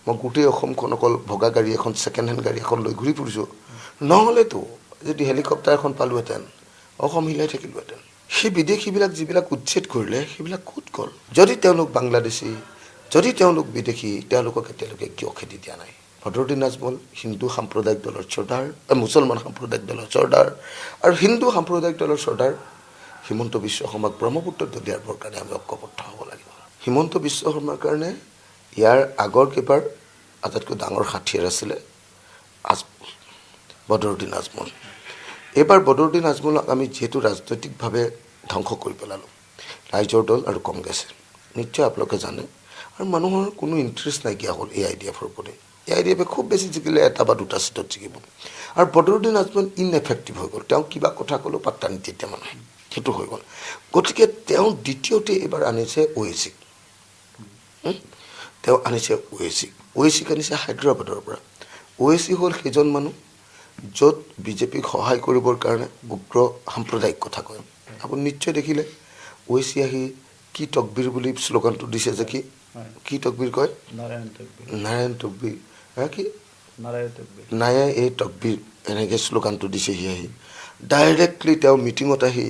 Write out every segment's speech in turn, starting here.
মই গোটেই অসমখন অকল ভগা গাড়ী এখন ছেকেণ্ড হেণ্ড গাড়ী এখন লৈ ঘূৰি ফুৰিছোঁ নহ'লেতো যদি হেলিকপ্টাৰ এখন পালোহেঁতেন অসম হিলাই থাকিলোহেঁতেন সেই বিদেশীবিলাক যিবিলাক উচ্ছেদ কৰিলে সেইবিলাক ক'ত গ'ল যদি তেওঁলোক বাংলাদেশী যদি তেওঁলোক বিদেশী তেওঁলোকক এতিয়ালৈকে কিয় খেদি দিয়া নাই বদৰুদ্দিন আজমল হিন্দু সাম্প্ৰদায়িক দলৰ চৰ্দাৰ মুছলমান সাম্প্ৰদায়িক দলৰ চৰ্দাৰ আৰু হিন্দু সাম্প্ৰদায়িক দলৰ চৰ্দাৰ হিমন্ত বিশ্ব শৰ্মাক ব্ৰহ্মপুত্ৰত দলিয়াবৰ কাৰণে আমি ঐক্যবদ্ধ হ'ব লাগিব হিমন্ত বিশ্ব শৰ্মাৰ কাৰণে ইয়াৰ আগৰ কেইবাৰ আটাইতকৈ ডাঙৰ হাথিয়াৰ আছিলে আজমল বদৰুদ্দিন আজমল এইবাৰ বদৰুদ্দিন আজমলক আমি যিহেতু ৰাজনৈতিকভাৱে ধ্বংস কৰি পেলালোঁ ৰাইজৰ দল আৰু কংগ্ৰেছে নিশ্চয় আপোনালোকে জানে আৰু মানুহৰ কোনো ইণ্টাৰেষ্ট নাইকিয়া হ'ল এই IDFৰ ওপৰত এই IDFে খুব বেছি জিকিলে এটা বা দুটা চিটত জিকিব আৰু বদৰুদ্দিন আজমল ইনএফেক্টিভ হৈ গ'ল তেওঁ কিবা কথা ক'লেও পাত্তা নিদিয়ে এতিয়া মানুহে সেইটো হৈ গ'ল গতিকে তেওঁ দ্বিতীয়তে এইবাৰ আনিছে OACক তেওঁ আনিছে OACক আনিছে হায়দৰাবাদৰ পৰা OAC হ'ল সেইজন মানুহ য'ত বিজেপিক সহায় কৰিবৰ কাৰণে উগ্ৰ সাম্প্ৰদায়িক কথা কয় আপুনি নিশ্চয় দেখিলে OAC আহি কি তকবীৰ বুলি শ্লোগানটো দিছে যে কি তকবীৰ কয় নাৰায়ণ তকবীৰ কি নায়ে এই তকবীৰ এনেকৈ শ্লোগানটো দিছে সি আহি ডাইৰেক্টলি তেওঁ মিটিঙত আহি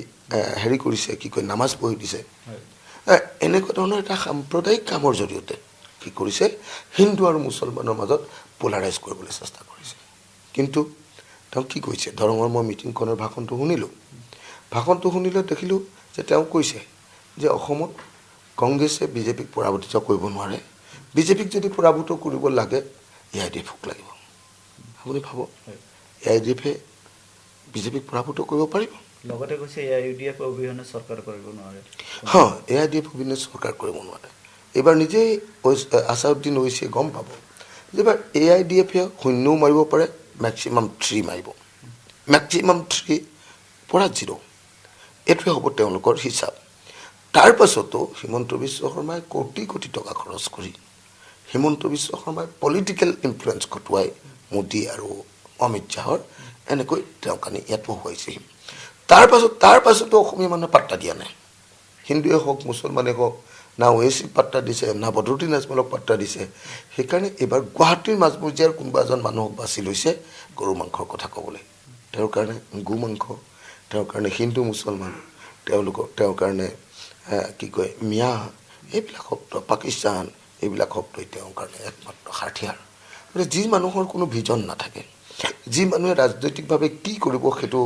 হেৰি কৰিছে কি কয় নামাজ পঢ়ি দিছে এনেকুৱা ধৰণৰ এটা সাম্প্ৰদায়িক কামৰ জৰিয়তে কি কৰিছে হিন্দু আৰু মুছলমানৰ মাজত পোলাৰাইজ কৰিবলৈ চেষ্টা কৰিছে কিন্তু তেওঁ কি কৈছে দৰঙৰ মই মিটিংখনৰ ভাষণটো শুনিলোঁ দেখিলোঁ যে তেওঁ কৈছে যে অসমত কংগ্ৰেছে বিজেপিক পৰাভূত কৰিব নোৱাৰে বিজেপিক যদি পৰাভূত কৰিব লাগে AIDFক লাগিব আপুনি ভাবক AIDFে বিজেপিক পৰাভূত কৰিব পাৰিব লগতে কৈছে AIDF অবিহনে চৰকাৰ কৰিব নোৱাৰে AIDF অবিহনে চৰকাৰ কৰিব নোৱাৰে এইবাৰ নিজেই আছাউদ্দিন ওৱেইছিয়ে গম পাব যে এবাৰ AIDFে শূন্যও মাৰিব পাৰে মেক্সিমাম 3 মাৰিব মেক্সিমাম 3 পৰা 0 এইটোৱে হ'ব তেওঁলোকৰ হিচাপ তাৰ পাছতো হিমন্ত বিশ্ব শৰ্মাই কোটি কোটি টকা খৰচ কৰি হিমন্ত বিশ্ব শৰ্মাই পলিটিকেল ইনফ্লুৱেঞ্চ ঘটোৱাই মোদী আৰু অমিত শ্বাহৰ এনেকৈ তেওঁক আনি ইয়াত বহুৱাইছে তাৰ পাছতো অসমীয়া মানুহে পাত্তা দিয়া নাই হিন্দুৱে হওক মুছলমানে হওক না OACক পাত্তা দিছে না বদৰুদ্দিন আজমলক পাত্তা দিছে সেইকাৰণে এইবাৰ গুৱাহাটীৰ মাজমজিয়াৰ কোনোবা এজন মানুহক বাছি লৈছে গৰু মাংসৰ কথা ক'বলৈ তেওঁৰ কাৰণে গো মাংস তেওঁৰ কাৰণে হিন্দু মুছলমান তেওঁৰ কাৰণে কি কয় মিয়া এইবিলাক শব্দ পাকিস্তান এইবিলাক শব্দই তেওঁৰ কাৰণে একমাত্ৰ হাথিয়াৰ গতিকে যি মানুহৰ কোনো ভিজন নাথাকে যি মানুহে ৰাজনৈতিকভাৱে কি কৰিব সেইটো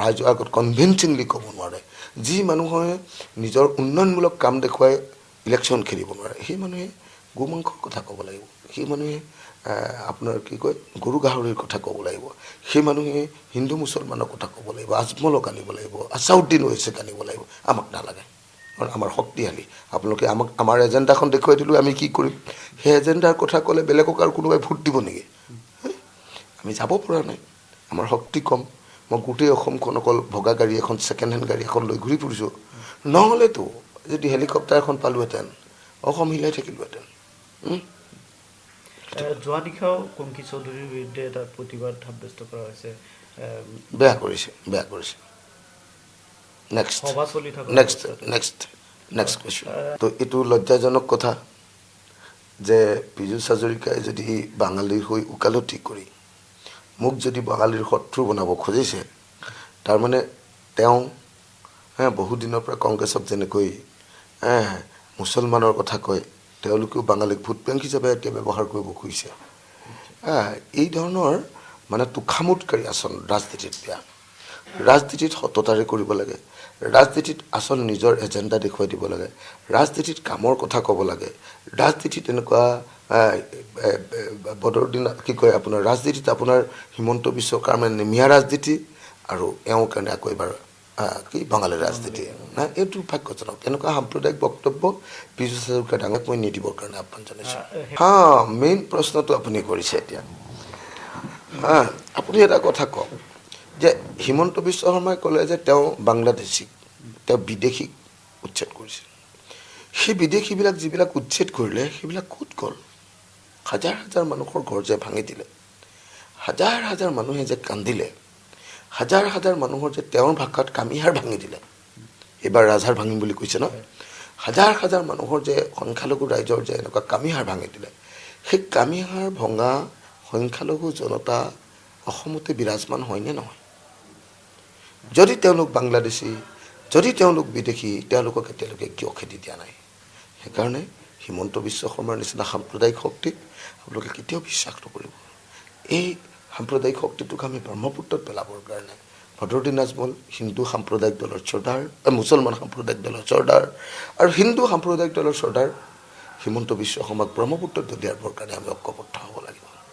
ৰাইজৰ আগত কনভিনচিংলি ক'ব নোৱাৰে যি মানুহে নিজৰ উন্নয়নমূলক কাম দেখুৱাই ইলেকশ্যন খেলিব নোৱাৰে সেই মানুহে গো মাংসৰ কথা ক'ব লাগিব সেই মানুহে আপোনাৰ কি কয় গৰু গাহৰিৰ কথা ক'ব লাগিব সেই মানুহে হিন্দু মুছলমানৰ কথা ক'ব লাগিব আজমলক আনিব লাগিব আছাউদ্দিন ওৱেইছিক আনিব লাগিব আমাক নালাগে কাৰণ আমাৰ শক্তিশালী আপোনালোকে আমাৰ এজেণ্ডাখন দেখুৱাই দিলোঁ আমি কি কৰিম সেই এজেণ্ডাৰ কথা ক'লে বেলেগক আৰু কোনোবাই ভোট দিব নেকি আমি যাব পৰা নাই আমাৰ শক্তি কম মই গোটেই অসমখন অকল ভগা গাড়ী এখন ছেকেণ্ড হেণ্ড গাড়ী এখন লৈ ঘূৰি ফুৰিছোঁ নহ'লেতো যদি হেলিকপ্টাৰ এখন পালোহেঁতেন অসম হিলাই থাকিলোহেঁতেন যোৱা নিশাও কংকি চৌধুৰীৰ বিৰুদ্ধে এটা প্ৰতিবাদ সাব্যস্ত কৰা হৈছে বেয়া কৰিছে নেক্সট কুৱেশ্যন তো এইটো লজ্জাজনক কথা যে পীযুষ হাজৰিকাই যদি বাঙালীৰ হৈ ওকালতি কৰি মোক যদি বাঙালীৰ শত্ৰু বনাব খুজিছে তাৰমানে তেওঁ বহুদিনৰ পৰা কংগ্ৰেছক যেনেকৈ মুছলমানৰ কথা কয় তেওঁলোকেও বাঙালীক ভোট বেংক হিচাপে এতিয়া ব্যৱহাৰ কৰিব খুজিছে এই ধৰণৰ মানে তোষামোদকাৰী আচৰণ ৰাজনীতিত বেয়া ৰাজনীতিত সততাৰে কৰিব লাগে ৰাজনীতিত আচল নিজৰ এজেণ্ডা দেখুৱাই দিব লাগে ৰাজনীতিত কামৰ কথা ক'ব লাগে ৰাজনীতিত এনেকুৱা বদৰুদ্দিন কি কয় আপোনাৰ ৰাজনীতিত আপোনাৰ হিমন্ত বিশ্ব শৰ্মাৰ মিয়া ৰাজনীতি আৰু এওঁৰ কাৰণে আকৌ এবাৰ কি বাঙালীৰ ৰাজনীতি এইটো ভাগ্যজনক এনেকুৱা সাম্প্ৰদায়িক বক্তব্য পীযুষ হাজৰিকা ডাঙৰক মই নিদিবৰ কাৰণে আহ্বান জনাইছোঁ মেইন প্ৰশ্নটো আপুনি কৰিছে এতিয়া আপুনি এটা কথা কওক যে হিমন্ত বিশ্ব শৰ্মাই ক'লে যে তেওঁ বাংলাদেশীক তেওঁ বিদেশীক উচ্ছেদ কৰিছে সেই বিদেশীবিলাক যিবিলাক উচ্ছেদ কৰিলে সেইবিলাক ক'ত গ'ল হাজাৰ হাজাৰ মানুহৰ ঘৰ যে ভাঙি দিলে হাজাৰ হাজাৰ মানুহে যে কান্দিলে হাজাৰ হাজাৰ মানুহৰ যে তেওঁৰ ভাষাত কামিহাৰ ভাঙি দিলে এইবাৰ ৰাজহাৰ ভাঙিম বুলি কৈছে ন হাজাৰ হাজাৰ মানুহৰ যে সংখ্যালঘু ৰাইজৰ যে এনেকুৱা কামিহাৰ ভাঙি দিলে সেই কামিহাৰ ভঙা সংখ্যালঘু জনতা অসমতে বিৰাজমান হয়নে নহয়? যদি তেওঁলোক বাংলাদেশী, যদি তেওঁলোক বিদেশী, তেওঁলোকক এতিয়ালৈকে কিয় খেদি দিয়া নাই? সেইকাৰণে হিমন্ত বিশ্ব শৰ্মাৰ নিচিনা সাম্প্ৰদায়িক শক্তিক আপোনালোকে কেতিয়াও বিশ্বাস নকৰিব। এই সাম্প্ৰদায়িক শক্তিটোক আমি ব্ৰহ্মপুত্ৰত পেলাবৰ কাৰণে বদৰুদ্দিন আজমল হিন্দু সাম্প্ৰদায়িক দলৰ চৰ্দাৰ, মুছলমান সাম্প্ৰদায়িক দলৰ চৰ্দাৰ আৰু হিন্দু সাম্প্ৰদায়িক দলৰ চৰ্দাৰ হিমন্ত বিশ্ব শৰ্মাক ব্ৰহ্মপুত্ৰত দলিয়াবৰ কাৰণে আমি ঐক্যবদ্ধ হ'ব লাগিব।